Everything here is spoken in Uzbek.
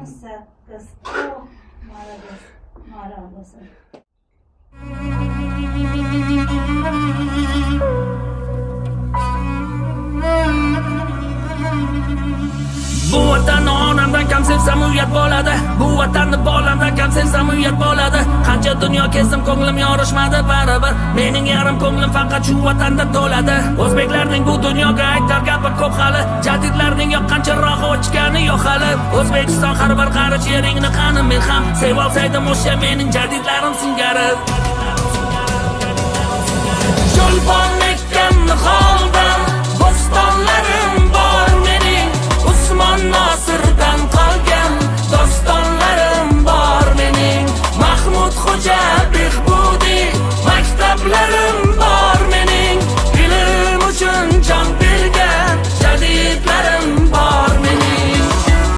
18. Oh, молодец. Молодец. Bu vatanni onamdan kam sevsam uyat bo'ladi. Bu vatanni bolamdan kam sevsam uyat bo'ladi. Qancha dunyo kezdim, ko'nglim yorishmadi baribir. Mening yarim ko'nglim faqat shu vatanda to'ladi. O'zbeklarning bu dunyoga aytar gapi ko'p hali. Jadidlarning yoqqanchirog'i o'chgani yo'q hali. O'zbekiston har bir qarich yeringni qani men ham sevib olsaydim o'sha mening jadidlarim singari. Cho'lpon ekkan nihol